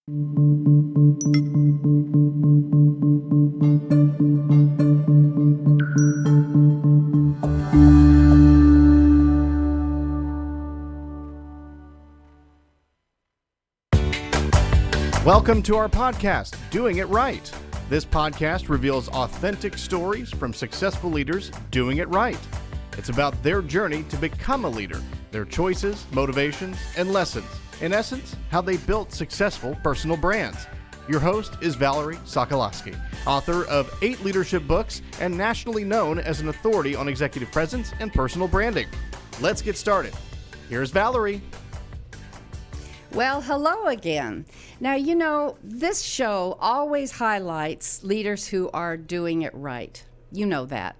Welcome to our podcast, Doing It Right. This podcast reveals authentic stories from successful leaders doing it right. It's about their journey to become a leader, their choices, motivations, and lessons. In essence, how they built successful personal brands. Your host is Valerie Sokolosky, author of 8 leadership books and nationally known as an authority on executive presence and personal branding. Let's get started. Here's Valerie. Well, hello again. Now, you know, this show always highlights leaders who are doing it right. You know that.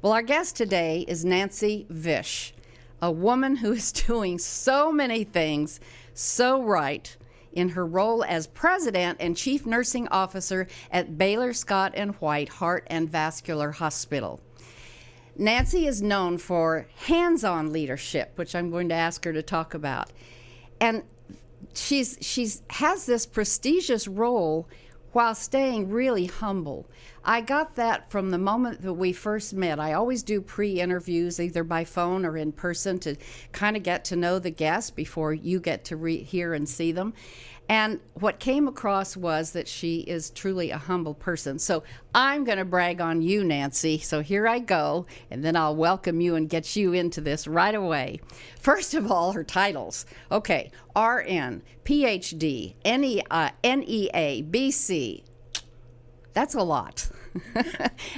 Well, our guest today is Nancy Vish, a woman who is doing so many things so right in her role as president and chief nursing officer at Baylor Scott and White Heart and Vascular Hospital. Nancy is known for hands-on leadership, which I'm going to ask her to talk about. And she's has this prestigious role while staying really humble. I got that from the moment that we first met. I always do pre-interviews, either by phone or in person, to kind of get to know the guests before you get to hear and see them. And what came across was that she is truly a humble person. So I'm going to brag on you, Nancy. So here I go, and then I'll welcome you and get you into this right away. First of all, her titles. Okay, RN, PhD, NEA, BC. That's a lot.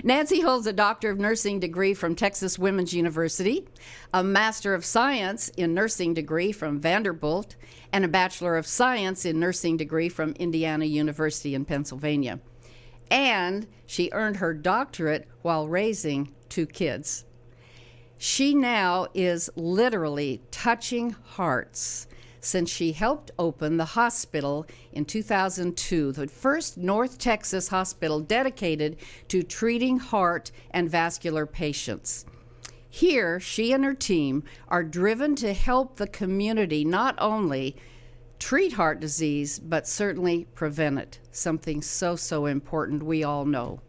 Nancy holds a Doctor of Nursing degree from Texas Women's University, a Master of Science in Nursing degree from Vanderbilt, and a Bachelor of Science in Nursing degree from Indiana University in Pennsylvania. And she earned her doctorate while raising 2 kids. She now is literally touching hearts since she helped open the hospital in 2002, the first North Texas hospital dedicated to treating heart and vascular patients. Here, she and her team are driven to help the community not only treat heart disease, but certainly prevent it, something so important we all know.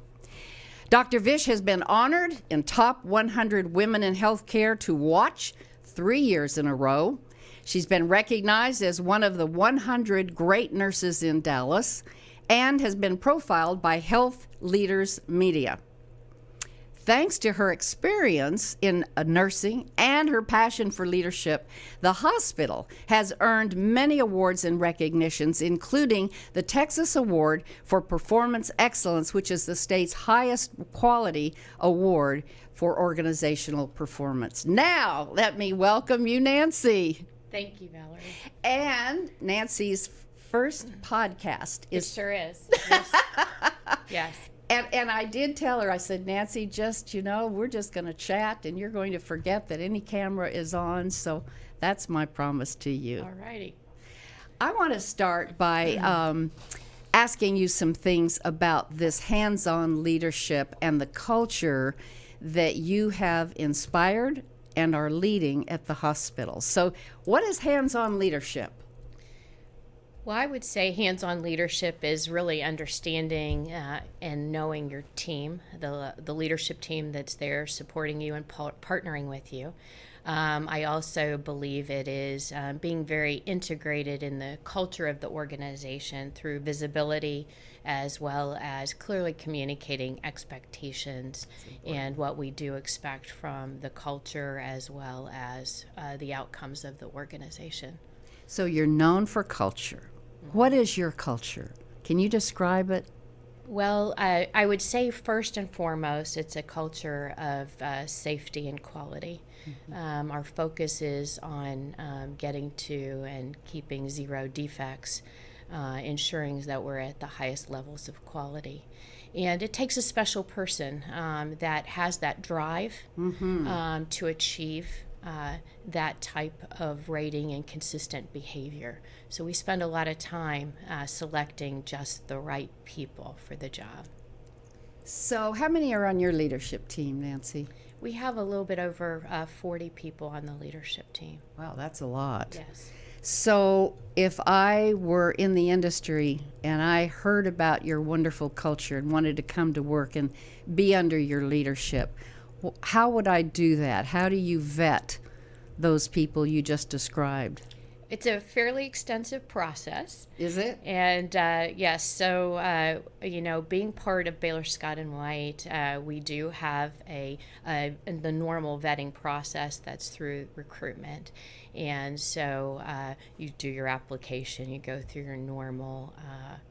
Dr. Vish has been honored in Top 100 Women in Healthcare to Watch 3 years in a row. She's been recognized as one of the 100 great nurses in Dallas and has been profiled by Health Leaders Media. Thanks to her experience in nursing and her passion for leadership, the hospital has earned many awards and recognitions, including the Texas Award for Performance Excellence, which is the state's highest quality award for organizational performance. Now, let me welcome you, Nancy. Thank you, Valerie. And Nancy's first podcast is... It sure is. Yes. Yes. And I did tell her, I said, Nancy, just, we're just going to chat, and you're going to forget that any camera is on, so that's my promise to you. All righty. I want to start by asking you some things about this hands-on leadership and the culture that you have inspired and are leading at the hospital. So what is hands-on leadership? Well, I would say hands-on leadership is really understanding and knowing your team, the leadership team that's there supporting you and partnering with you. I also believe it is being very integrated in the culture of the organization through visibility, as well as clearly communicating expectations and what we do expect from the culture, as well as the outcomes of the organization. So you're known for culture. What is your culture? Can you describe it? Well, I would say first and foremost, it's a culture of safety and quality. Mm-hmm. Our focus is on getting to and keeping 0 defects, ensuring that we're at the highest levels of quality. And it takes a special person that has that drive to achieve that type of rating and consistent behavior. So we spend a lot of time selecting just the right people for the job. So how many are on your leadership team, Nancy? We have a little bit over 40 people on the leadership team. Wow, that's a lot. Yes. So, if I were in the industry and I heard about your wonderful culture and wanted to come to work and be under your leadership, how would I do that? How do you vet those people you just described? It's a fairly extensive process. Is it? And yes, so being part of Baylor Scott and White, we do have the normal vetting process that's through recruitment, and so you do your application, you go through your normal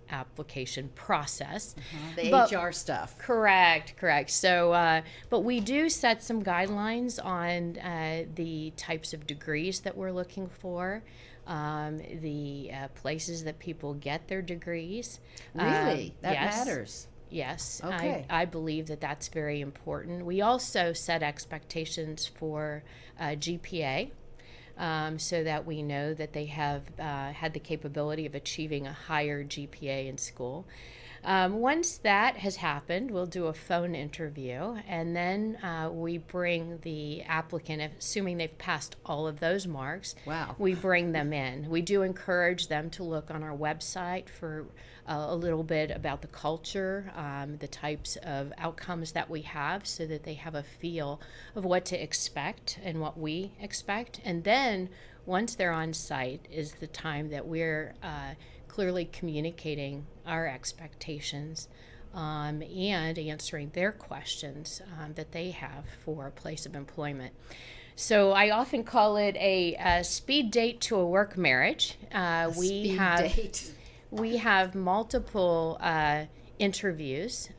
application process. The But- HR stuff. Correct. So, but we do set some guidelines on the types of degrees that we're looking for, the places that people get their degrees. Really? That yes. matters. Yes, Okay. I believe that that's very important. We also set expectations for GPA. So that we know that they have had the capability of achieving a higher GPA in school. Once that has happened, we'll do a phone interview, and then we bring the applicant, assuming they've passed all of those marks. Wow. We bring them in. We do encourage them to look on our website for a little bit about the culture, the types of outcomes that we have, so that they have a feel of what to expect and what we expect. And then once they're on site is the time that we're clearly communicating our expectations and answering their questions that they have for a place of employment. So I often call it a speed date to a work marriage. We have multiple interviews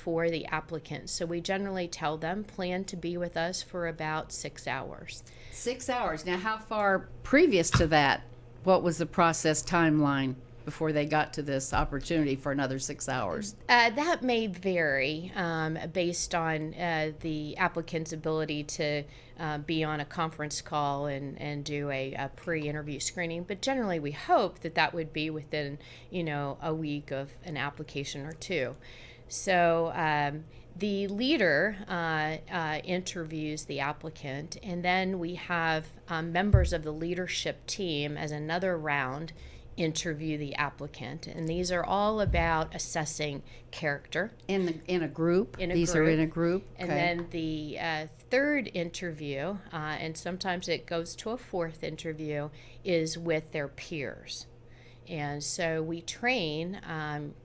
for the applicants. So we generally tell them plan to be with us for about 6 hours. 6 hours. Now, how far previous to that, what was the process timeline before they got to this opportunity for another 6 hours? That may vary based on the applicant's ability to be on a conference call and do a pre-interview screening. But generally, we hope that would be within, a week of an application or two. So the leader interviews the applicant, and then we have members of the leadership team as another round interview the applicant, and these are all about assessing character In a group? These are group. in a group? And Okay. then the third interview, and sometimes it goes to a fourth interview, is with their peers. And so we train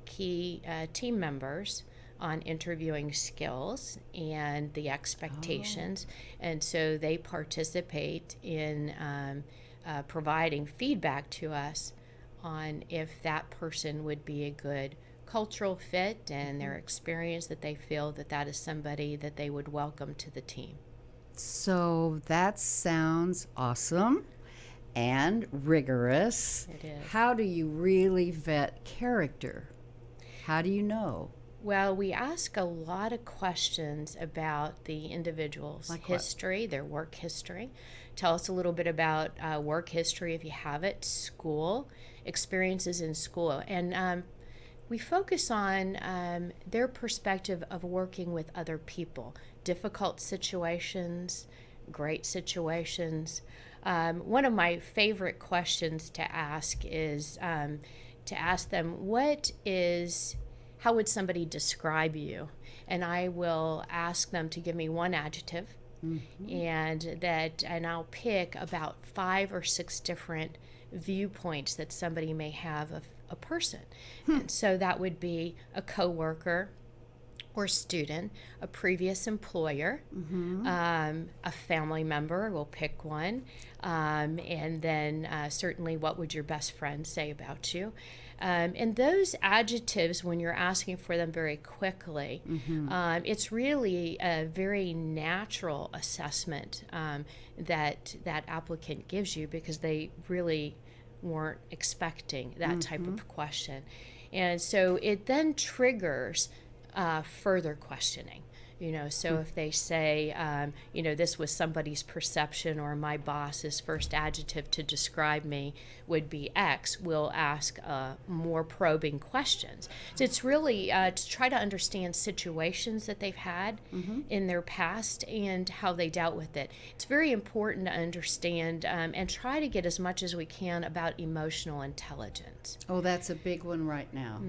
key team members on interviewing skills and the expectations, and so they participate in providing feedback to us on if that person would be a good cultural fit and their experience, that they feel that is somebody that they would welcome to the team. So that sounds awesome and rigorous. It is. How do you really vet character? How do you know? Well, we ask a lot of questions about the individual's Like what? history, their work history. Tell us a little bit about work history if you have it, school, experiences in school. And we focus on their perspective of working with other people, difficult situations, great situations. One of my favorite questions to ask is to ask them, how would somebody describe you? And I will ask them to give me one adjective, and I'll pick about 5 or 6 different viewpoints that somebody may have of a person. And so that would be a coworker or student, a previous employer, a family member, we'll pick one, and then certainly what would your best friend say about you. And those adjectives, when you're asking for them very quickly, it's really a very natural assessment that applicant gives you, because they really weren't expecting that type of question. And so it then triggers further questioning. So if they say, this was somebody's perception, or my boss's first adjective to describe me would be X, we'll ask more probing questions. So it's really to try to understand situations that they've had in their past and how they dealt with it. It's very important to understand and try to get as much as we can about emotional intelligence. Oh, that's a big one right now.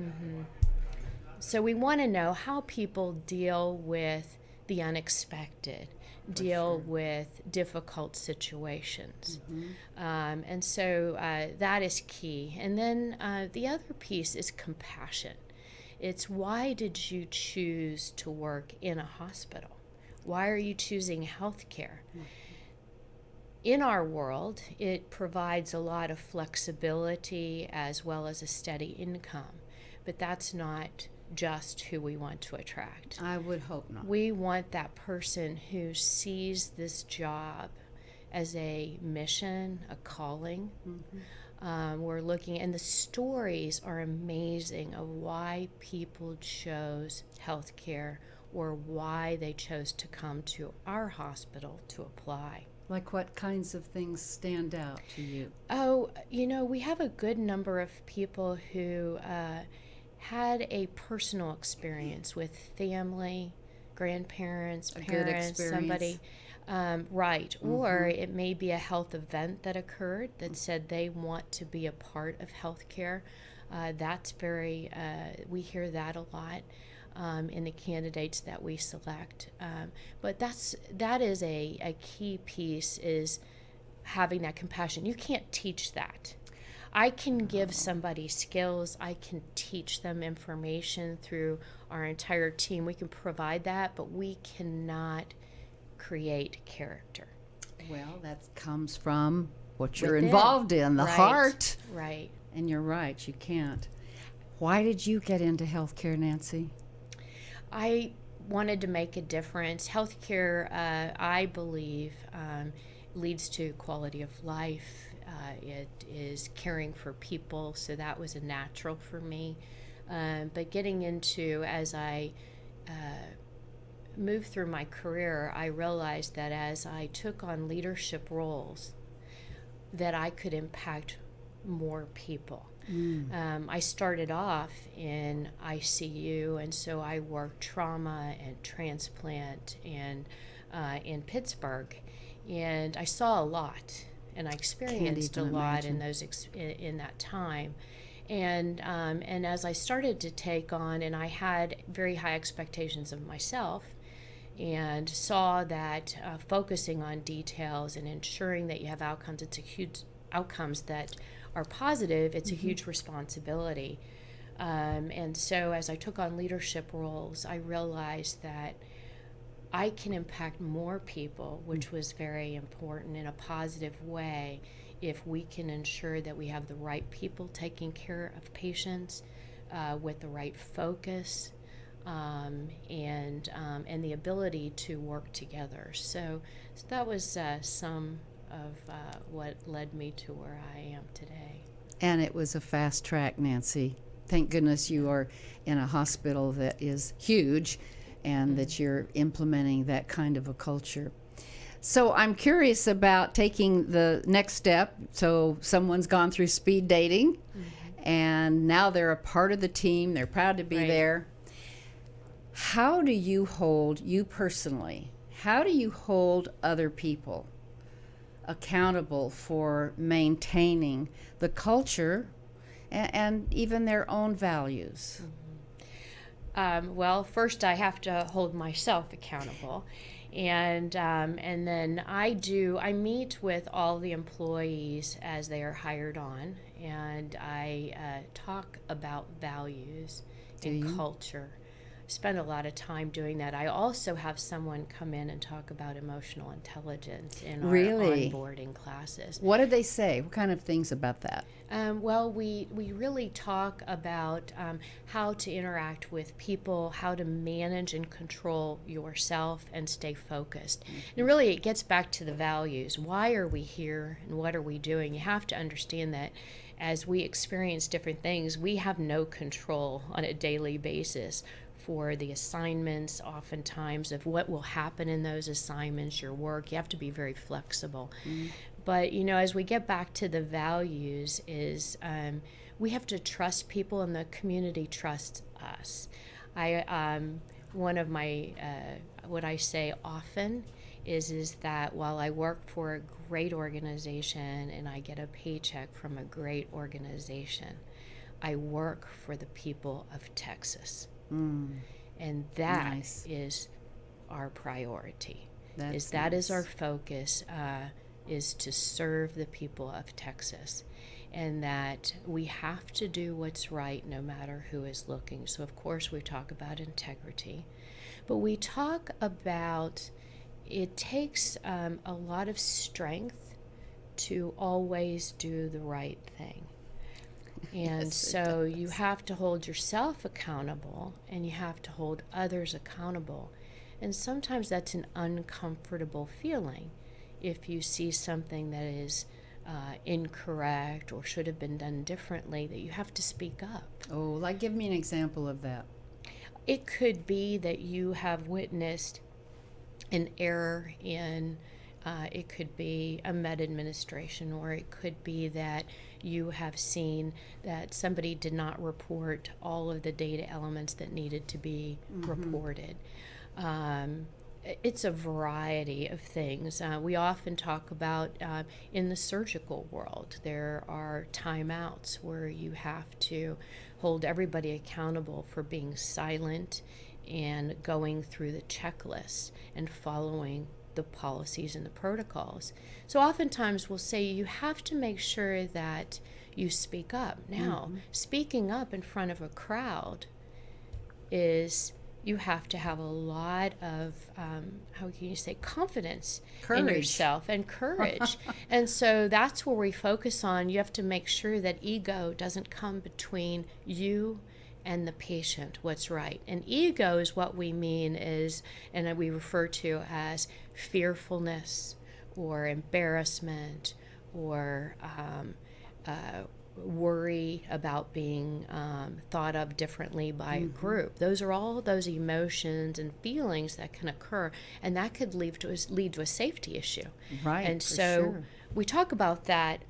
So we want to know how people deal with the unexpected, deal with difficult situations. And so that is key. And then the other piece is compassion. It's, why did you choose to work in a hospital? Why are you choosing healthcare? In our world, it provides a lot of flexibility as well as a steady income, but that's not just who we want to attract. I would hope not. We want that person who sees this job as a mission, a calling. We're looking, and the stories are amazing of why people chose healthcare or why they chose to come to our hospital to apply. Like what kinds of things stand out to you? Oh, we have a good number of people who had a personal experience with family, grandparents, parents, somebody, right. Or it may be a health event that occurred that said they want to be a part of healthcare. That's very, we hear that a lot in the candidates that we select. But that is a key piece, is having that compassion. You can't teach that. I can give somebody skills, I can teach them information through our entire team. We can provide that, but we cannot create character. Well, that comes from what you're Within. involved in, the heart. Right. And you're right, you can't. Why did you get into healthcare, Nancy? I wanted to make a difference. Healthcare, I believe, leads to quality of life. It is caring for people, so that was a natural for me. But getting into, as I moved through my career, I realized that as I took on leadership roles, that I could impact more people. I started off in ICU, and so I worked trauma and transplant and in Pittsburgh, and I saw a lot. And I experienced a lot in those in that time, and as I started to take on, and I had very high expectations of myself, and saw that focusing on details and ensuring that you have outcomes, it's a huge outcomes that are positive. It's a huge responsibility, and so as I took on leadership roles, I realized that I can impact more people, which was very important in a positive way, if we can ensure that we have the right people taking care of patients with the right focus and the ability to work together. So that was some of what led me to where I am today. And it was a fast track, Nancy. Thank goodness you are in a hospital that is huge, and that you're implementing that kind of a culture. So I'm curious about taking the next step. So someone's gone through speed dating, and now they're a part of the team. They're proud to be there. How do you hold, you personally, how do you hold other people accountable for maintaining the culture and even their own values? Well, first I have to hold myself accountable, and then I meet with all the employees as they are hired on, and I talk about values and culture. Spend a lot of time doing that. I also have someone come in and talk about emotional intelligence in our onboarding classes. What did they say? What kind of things about that? Well, we really talk about how to interact with people, how to manage and control yourself and stay focused. And really it gets back to the values. Why are we here and what are we doing? You have to understand that as we experience different things, we have no control on a daily basis. for the assignments, oftentimes, of what will happen in those assignments, your work. You have to be very flexible. But, as we get back to the values is we have to trust people and the community trusts us. One of my, what I say often is that while I work for a great organization and I get a paycheck from a great organization, I work for the people of Texas. And that is our priority. That is our focus, is to serve the people of Texas. And that we have to do what's right no matter who is looking. So, of course, we talk about integrity. But we talk about it takes a lot of strength to always do the right thing. And so you have to hold yourself accountable and you have to hold others accountable. And sometimes that's an uncomfortable feeling if you see something that is incorrect or should have been done differently, that you have to speak up. Oh, give me an example of that. It could be that you have witnessed an error in, it could be a med administration, or it could be that you have seen that somebody did not report all of the data elements that needed to be reported. It's a variety of things. We often talk about in the surgical world, there are timeouts where you have to hold everybody accountable for being silent and going through the checklists and following the policies and the protocols. So oftentimes we'll say you have to make sure that you speak up. Now, speaking up in front of a crowd is, you have to have a lot of, how can you say, confidence in yourself and courage. And so that's where we focus on. You have to make sure that ego doesn't come between you and the patient, what's right. And ego is what we mean is, and we refer to as fearfulness or embarrassment or worry about being thought of differently by a group. Those are all those emotions and feelings that can occur, and that could lead to a safety issue. Right. And so we talk about that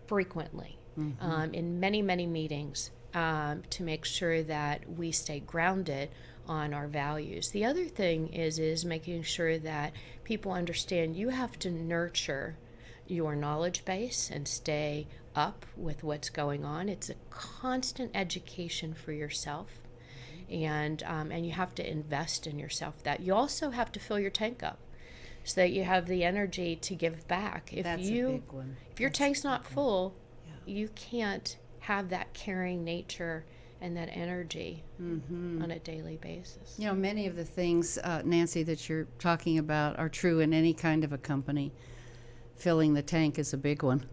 frequently in many, many meetings to make sure that we stay grounded on our values. The other thing is making sure that people understand you have to nurture your knowledge base and stay up with what's going on. It's a constant education for yourself, and you have to invest in yourself. That you also have to fill your tank up so that you have the energy to give back. That's a big one. If your tank's not full, you can't have that caring nature and that energy on a daily basis. Many of the things, Nancy, that you're talking about are true in any kind of a company. Filling the tank is a big one.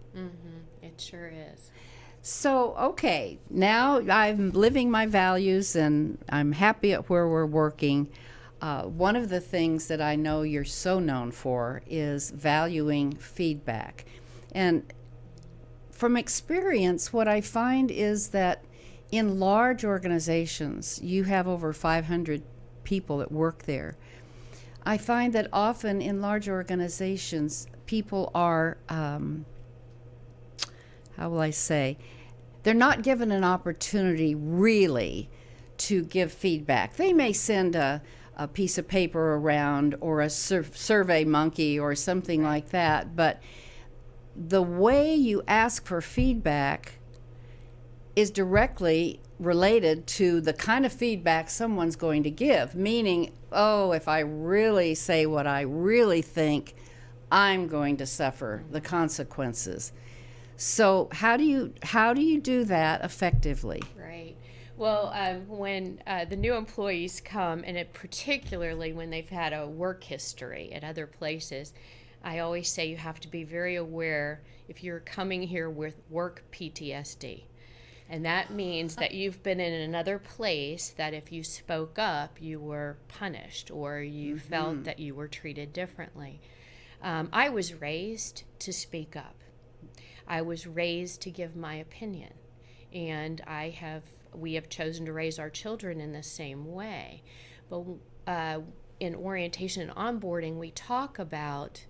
It sure is. So, okay, now I'm living my values and I'm happy at where we're working. One of the things that I know you're so known for is valuing feedback. And from experience, what I find is that in large organizations, you have over 500 people that work there. I find that often in large organizations, people are, how will I say, they're not given an opportunity really to give feedback. They may send a piece of paper around or a survey monkey or something like that, but the way you ask for feedback is directly related to the kind of feedback someone's going to give, meaning, if I really say what I really think, I'm going to suffer the consequences. So how do you do that effectively? Right. Well, when the new employees come, and particularly when they've had a work history at other places, I always say you have to be very aware if you're coming here with work PTSD. And that means that you've been in another place that if you spoke up, you were punished or you felt that you were treated differently. I was raised to speak up. I was raised to give my opinion. and we have chosen to raise our children in the same way. But in orientation and onboarding, we talk about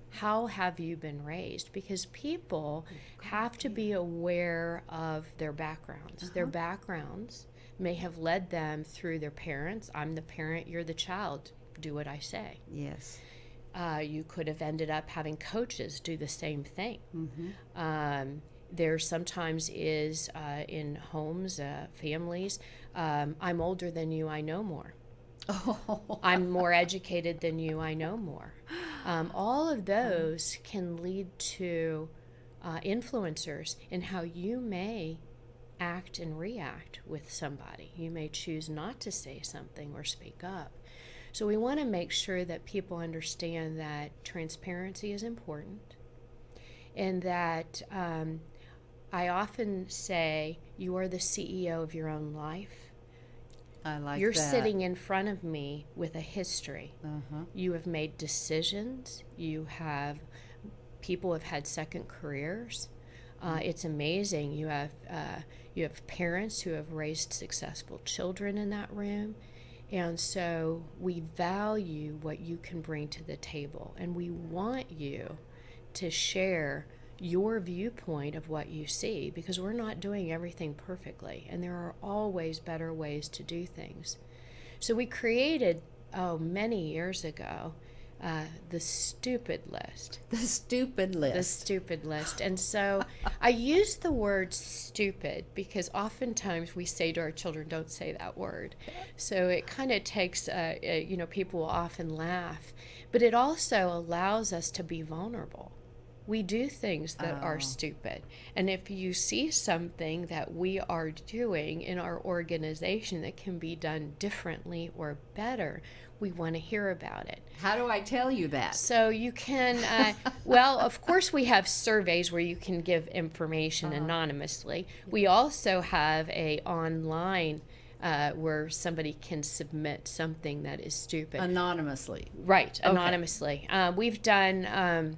how have you been raised, because people have to be aware of their backgrounds. Their backgrounds may have led them through their parents. I'm the parent, you're the child. Do what I say. Yes. You could have ended up having coaches do the same thing. There sometimes is in homes, families, I'm older than you, I know more. I'm more educated than you, I know more. All of those can lead to influencers in how you may act and react with somebody. You may choose not to say something or speak up. So we want to make sure that people understand that transparency is important, and that I often say you are the CEO of your own life. I like You're that. sitting in front of me with a history. You have made decisions. People have had second careers. It's amazing. You have parents who have raised successful children in that room. And so we value what you can bring to the table, and we want you to share your viewpoint of what you see, because we're not doing everything perfectly, and there are always better ways to do things. So we created, many years ago, the stupid list. The stupid list. The stupid list. And so I use the word stupid because oftentimes we say to our children, don't say that word. So it kind of takes, people will often laugh. But it also allows us to be vulnerable. We do things that are stupid. And if you see something that we are doing in our organization that can be done differently or better, we want to hear about it. How do I tell you that? So you can, well, of course we have surveys where you can give information anonymously. We also have a online where somebody can submit something that is stupid. Anonymously. Right, Okay. anonymously. We've done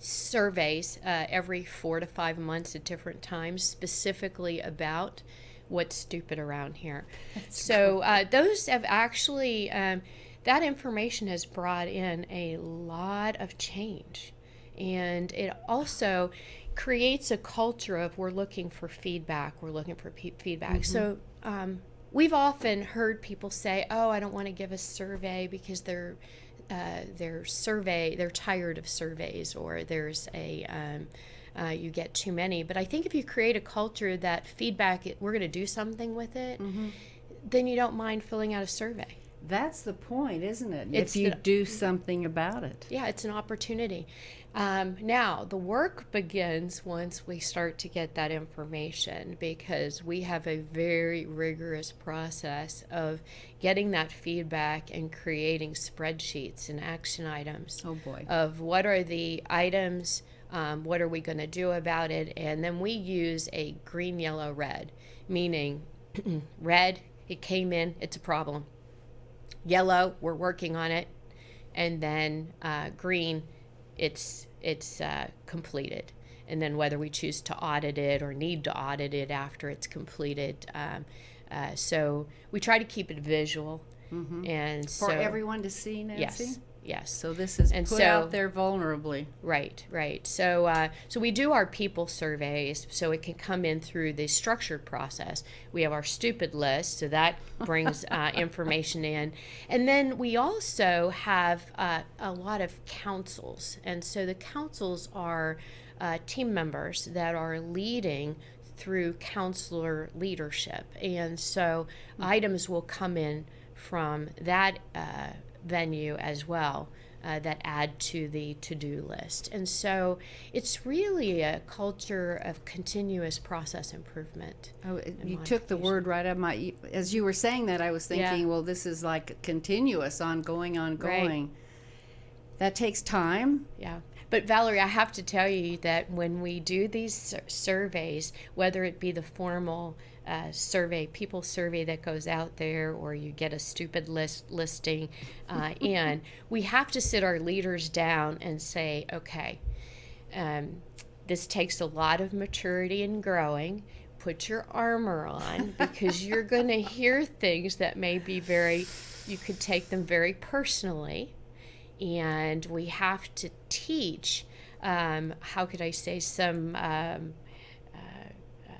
surveys every 4 to 5 months at different times, specifically about what's stupid around here. So those have actually, that information has brought in a lot of change. And it also creates a culture of we're looking for feedback, we're looking for feedback. So we've often heard people say, I don't want to give a survey because they're tired of surveys, or there's you get too many. But I think if you create a culture that feedback, we're going to do something with it, then you don't mind filling out a survey. That's the point, isn't it? It's if you do something about it. Yeah, it's an opportunity. Now, the work begins once we start to get that information, because we have a very rigorous process of getting that feedback and creating spreadsheets and action items. Oh, boy. Of what are the items, what are we going to do about it, and then we use a green, yellow, red, meaning red, it came in, it's a problem. Yellow, we're working on it, and then green, it's completed. And then whether we choose to audit it or need to audit it after it's completed. So we try to keep it visual, and For everyone to see, Nancy? Yes. So this is put so, out there vulnerably. Right. So we do our people surveys, so it can come in through the structured process. We have our stupid list, so that brings information in. And then we also have a lot of councils. And so the councils are team members that are leading through counselor leadership. And so items will come in from that venue as well, that add to the to-do list. And so it's really a culture of continuous process improvement. You took the word right out of my, as you were saying that, I was thinking, well, this is like continuous, ongoing. Right. That takes time. Yeah. But Valerie, I have to tell you that when we do these surveys, whether it be the formal people survey that goes out there, or you get a stupid listing in, we have to sit our leaders down and say, okay, this takes a lot of maturity and growing. put your armor on because you're going to hear things that may be you could take them very personally. And we have to teach, how could I say, some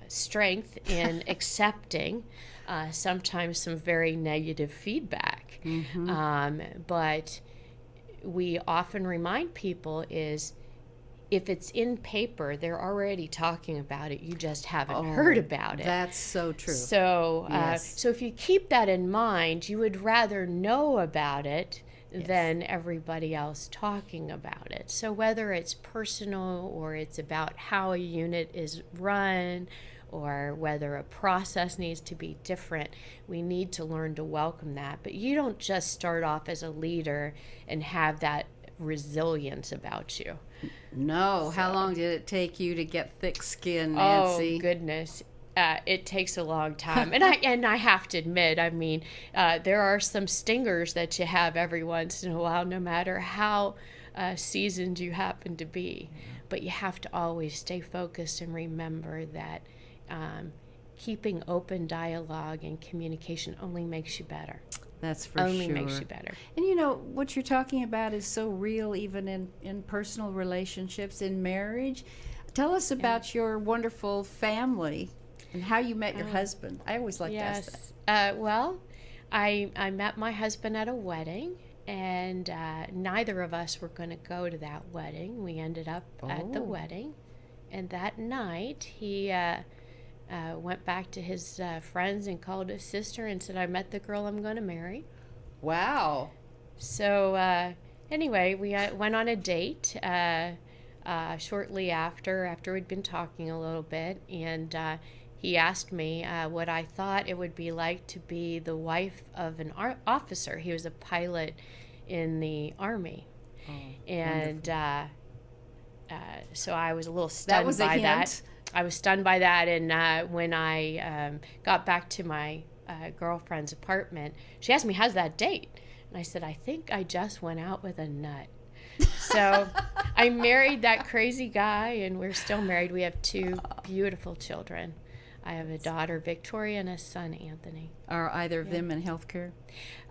strength in accepting sometimes some very negative feedback. But we often remind people is if it's in paper, they're already talking about it. You just haven't heard about it. That's so true. So, Yes. so if you keep that in mind, you would rather know about it than everybody else talking about it. So whether it's personal or it's about how a unit is run or whether a process needs to be different, we need to learn to welcome that. But you don't just start off as a leader and have that resilience about you. No. How long did it take you to get thick skin, Nancy? Oh, goodness. It takes a long time. And I have to admit, I mean, there are some stingers that you have every once in a while, no matter how seasoned you happen to be. But you have to always stay focused and remember that keeping open dialogue and communication only makes you better. That's for Only sure. makes you better. And you know, what you're talking about is so real even in personal relationships, in marriage. Tell us about your wonderful family and how you met your husband. I always like to ask that. Well, I met my husband at a wedding, and neither of us were going to go to that wedding. We ended up at the wedding, and that night he went back to his friends and called his sister and said, "I met the girl I'm going to marry." Wow. So anyway, we went on a date shortly after we'd been talking a little bit, and he asked me what I thought it would be like to be the wife of an officer. He was a pilot in the Army. And so I was a little stunned by that. I was stunned by that. And when I got back to my girlfriend's apartment, she asked me, "How's that date?" And I said, "I think I just went out with a nut." So I married that crazy guy, and we're still married. We have 2 beautiful children. I have a daughter, Victoria, and a son, Anthony. Are either of them in healthcare?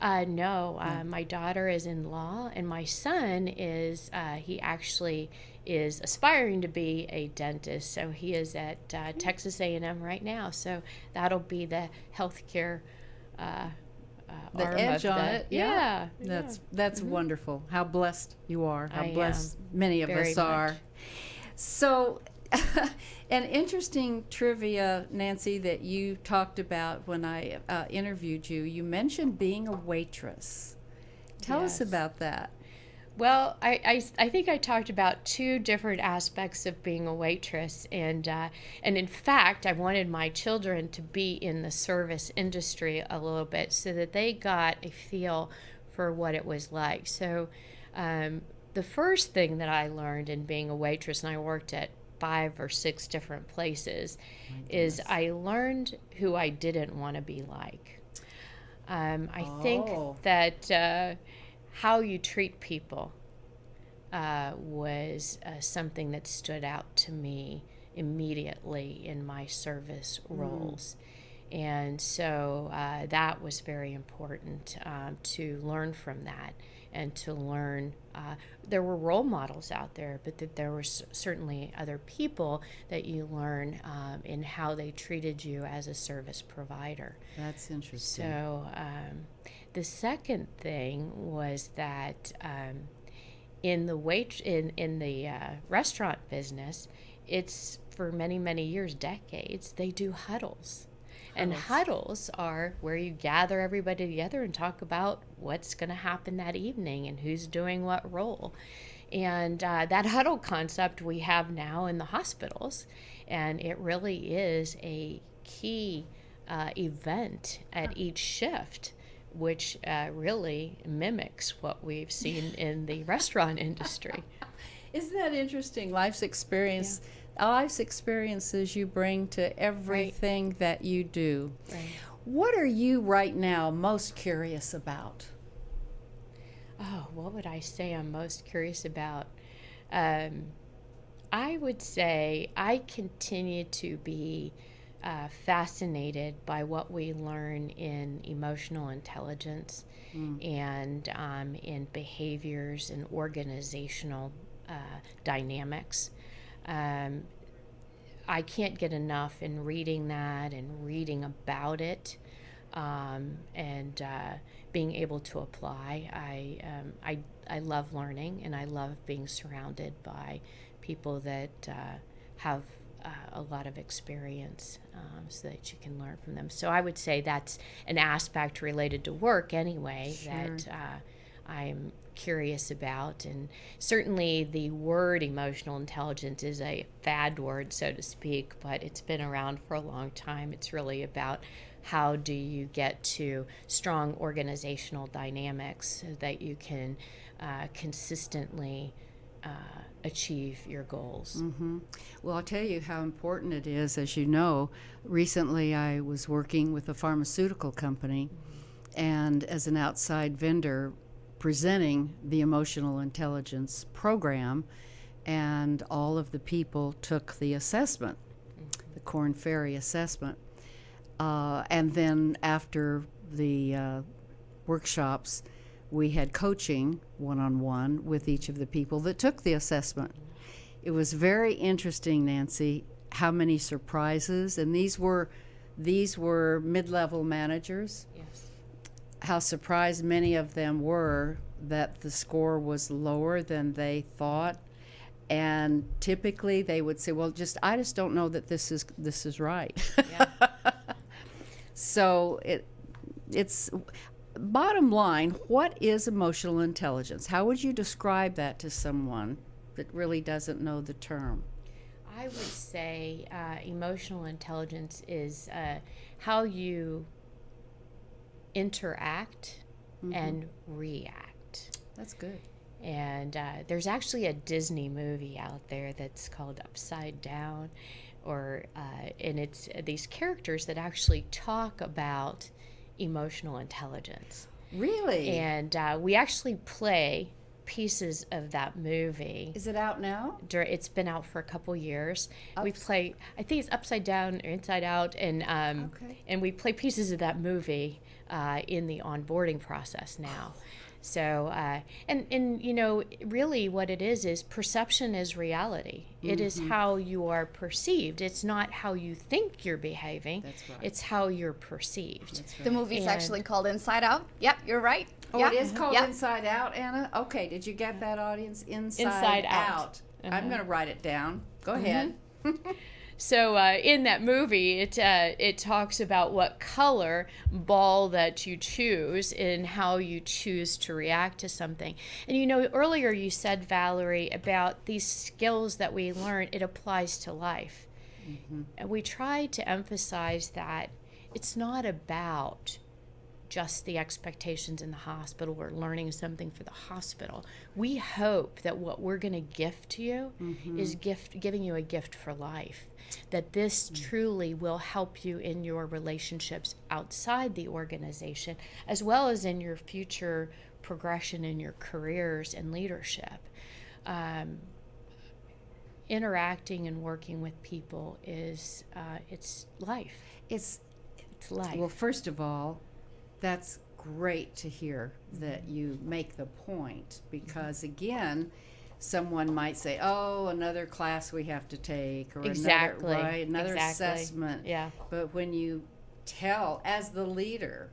No, my daughter is in law, and my son is, he actually is aspiring to be a dentist. So he is at Texas A&M right now. So that'll be the healthcare The arm edge of on the, it. Yeah. That's wonderful. How blessed you are. How I blessed many of very us are. much. So, an interesting trivia, Nancy, that you talked about when I interviewed you. You mentioned being a waitress. Tell us Yes. about that. Well, I think I talked about 2 different aspects of being a waitress, and in fact, I wanted my children to be in the service industry a little bit so that they got a feel for what it was like. So, the first thing that I learned in being a waitress, and I worked at 5 or 6 different places, is I learned who I didn't want to be like. I think that how you treat people was something that stood out to me immediately in my service roles. And so that was very important to learn from that and to learn. There were role models out there, but that there were certainly other people that you learn in how they treated you as a service provider. That's interesting. So the second thing was that in the restaurant business, it's for many years, decades, they do huddles. And huddles are where you gather everybody together and talk about what's going to happen that evening and who's doing what role. And that huddle concept we have now in the hospitals, and it really is a key event at each shift, which really mimics what we've seen in the restaurant industry. Isn't that interesting? Life's experience. Life's experiences you bring to everything that you do. Right. What are you right now most curious about? Oh, what would I say I'm most curious about? I would say I continue to be fascinated by what we learn in emotional intelligence and in behaviors and organizational dynamics. I can't get enough in reading that and reading about it, and being able to apply. I love learning, and I love being surrounded by people that have a lot of experience, so that you can learn from them. So I would say that's an aspect related to work anyway. Sure. That I'm curious about. And certainly the word emotional intelligence is a fad word, so to speak, but it's been around for a long time. It's really about how do you get to strong organizational dynamics so that you can consistently achieve your goals. Mm-hmm. Well, I'll tell you how important it is. As you know, recently I was working with a pharmaceutical company, and as an outside vendor presenting the emotional intelligence program, and all of the people took the assessment, the Korn Ferry assessment. And then after the workshops, we had coaching one-on-one with each of the people that took the assessment. It was very interesting, Nancy, how many surprises, and these were mid-level managers. Yes. How surprised many of them were that the score was lower than they thought. And typically they would say, well, I just don't know that this is right. Yeah. So it's bottom line, what is emotional intelligence? How would you describe that to someone that really doesn't know the term? I would say emotional intelligence is how you interact and react. That's good. And there's actually a Disney movie out there that's called Upside Down, and it's these characters that actually talk about emotional intelligence. Really? And we actually play pieces of that movie. Is it out now? It's been out for a couple years. We play, I think it's Upside Down or Inside Out, and and we play pieces of that movie in the onboarding process now. So, and you know, really what it is perception is reality. It is how you are perceived. It's not how you think you're behaving. That's right. It's how you're perceived. That's right. The movie's actually called Inside Out. Yep, you're right. Oh, Yep. it is called Yep. Inside Out, Anna? Okay, did you get that, audience? Inside Out. I'm going to write it down. Go ahead. So in that movie, it talks about what color ball that you choose and how you choose to react to something. And you know, earlier you said, Valerie, about these skills that we learn, it applies to life. And we try to emphasize that it's not about just the expectations in the hospital or learning something for the hospital. We hope that what we're going to gift to you is giving you a gift for life. That this truly will help you in your relationships outside the organization, as well as in your future progression in your careers and leadership. Interacting and working with people is it's life. It's life. Well, first of all, that's great to hear that you make the point, because again, someone might say, oh, another class we have to take, or another assessment. Yeah. But when you tell, as the leader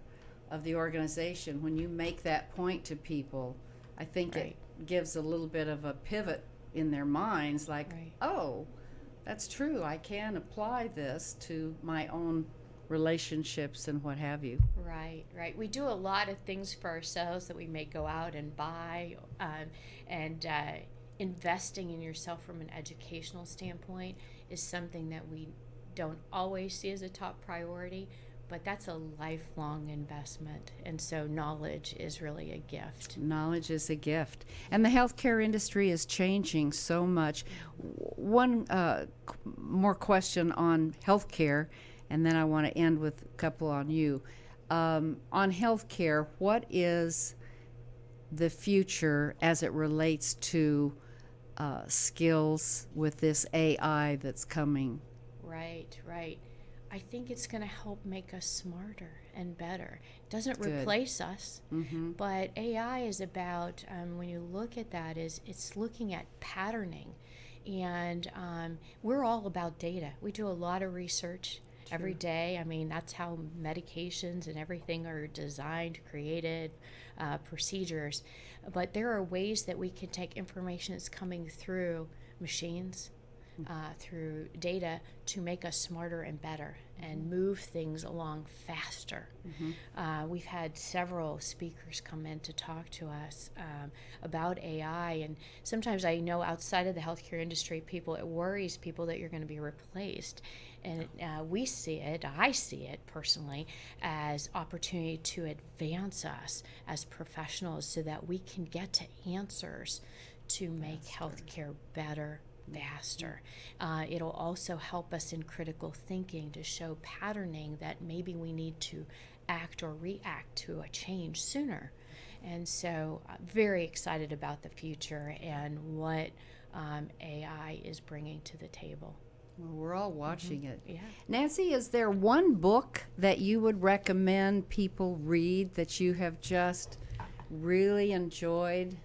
of the organization, when you make that point to people, I think it gives a little bit of a pivot in their minds, like, oh, that's true, I can apply this to my own relationships and what have you. Right. We do a lot of things for ourselves that we may go out and buy, and investing in yourself from an educational standpoint is something that we don't always see as a top priority, but that's a lifelong investment. And so knowledge is really a gift. Knowledge is a gift. And the healthcare industry is changing so much. One more question on healthcare, and then I want to end with a couple on you. On healthcare, what is the future as it relates to skills with this AI that's coming? Right. I think it's going to help make us smarter and better. It doesn't Good. replace us, but AI is about, when you look at that, it's looking at patterning. And we're all about data. We do a lot of research every day. I mean, that's how medications and everything are designed, created, procedures. But there are ways that we can take information that's coming through machines, through data, to make us smarter and better and move things along faster. We've had several speakers come in to talk to us about AI, and sometimes I know outside of the healthcare industry, it worries people that you're going to be replaced. And we see it, I see it personally, as opportunity to advance us as professionals so that we can get to answers to make healthcare better, faster. It'll also help us in critical thinking to show patterning that maybe we need to act or react to a change sooner. And so I'm very excited about the future and what AI is bringing to the table. Well, we're all watching it. Yeah. Nancy, is there one book that you would recommend people read that you have just really enjoyed?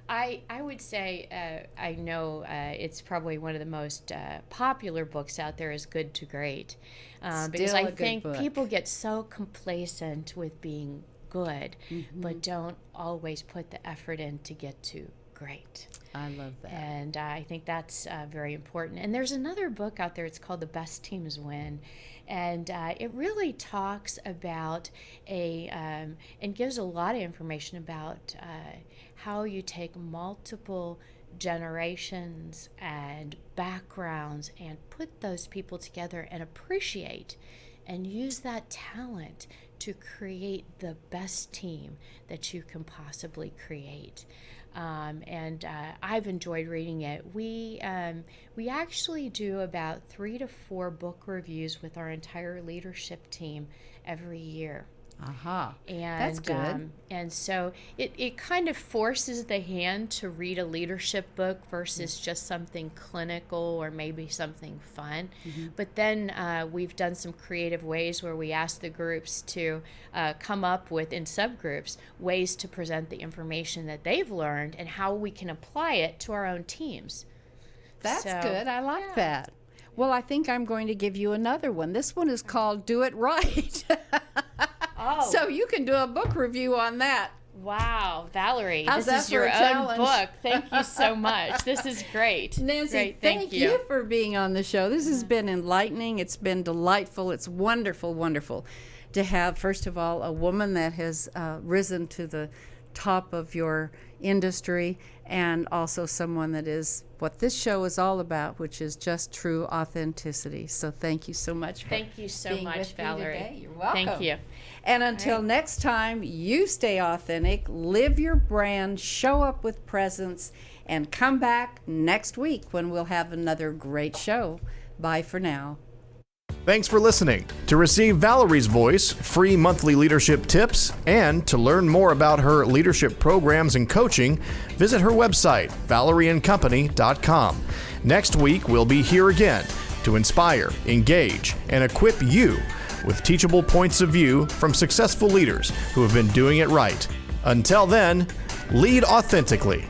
I would say, I know it's probably one of the most popular books out there is Good to Great. Because Still I a good think book. people get so complacent with being good, but don't always put the effort in to get to great. I love that. And I think that's very important. And there's another book out there, it's called The Best Teams Win. And it really talks about and gives a lot of information about how you take multiple generations and backgrounds and put those people together and appreciate and use that talent to create the best team that you can possibly create. And I've enjoyed reading it. We actually do about 3 to 4 book reviews with our entire leadership team every year. Aha. And That's good. And so it kind of forces the hand to read a leadership book versus just something clinical or maybe something fun. But then we've done some creative ways where we ask the groups to come up with, in subgroups, ways to present the information that they've learned and how we can apply it to our own teams. That's So, good. I like that. Well, I think I'm going to give you another one. This one is called Do It Right. Oh. So you can do a book review on that. Wow, Valerie, How's this that is for your a own challenge? book. Thank you so much. This is great. Nancy, Great, thank you for being on the show. This has been enlightening. It's been delightful. It's wonderful, wonderful to have, first of all, a woman that has risen to the top of your industry, and also someone that is what this show is all about, which is just true authenticity. So thank you so much for Thank you so being much, with me Valerie. today. You're welcome. Thank you. And until next time, you stay authentic, live your brand, show up with presence, and come back next week when we'll have another great show. Bye for now. Thanks for listening. To receive Valerie's voice, free monthly leadership tips, and to learn more about her leadership programs and coaching, visit her website, valerieandcompany.com. Next week, we'll be here again to inspire, engage, and equip you with teachable points of view from successful leaders who have been doing it right. Until then, lead authentically.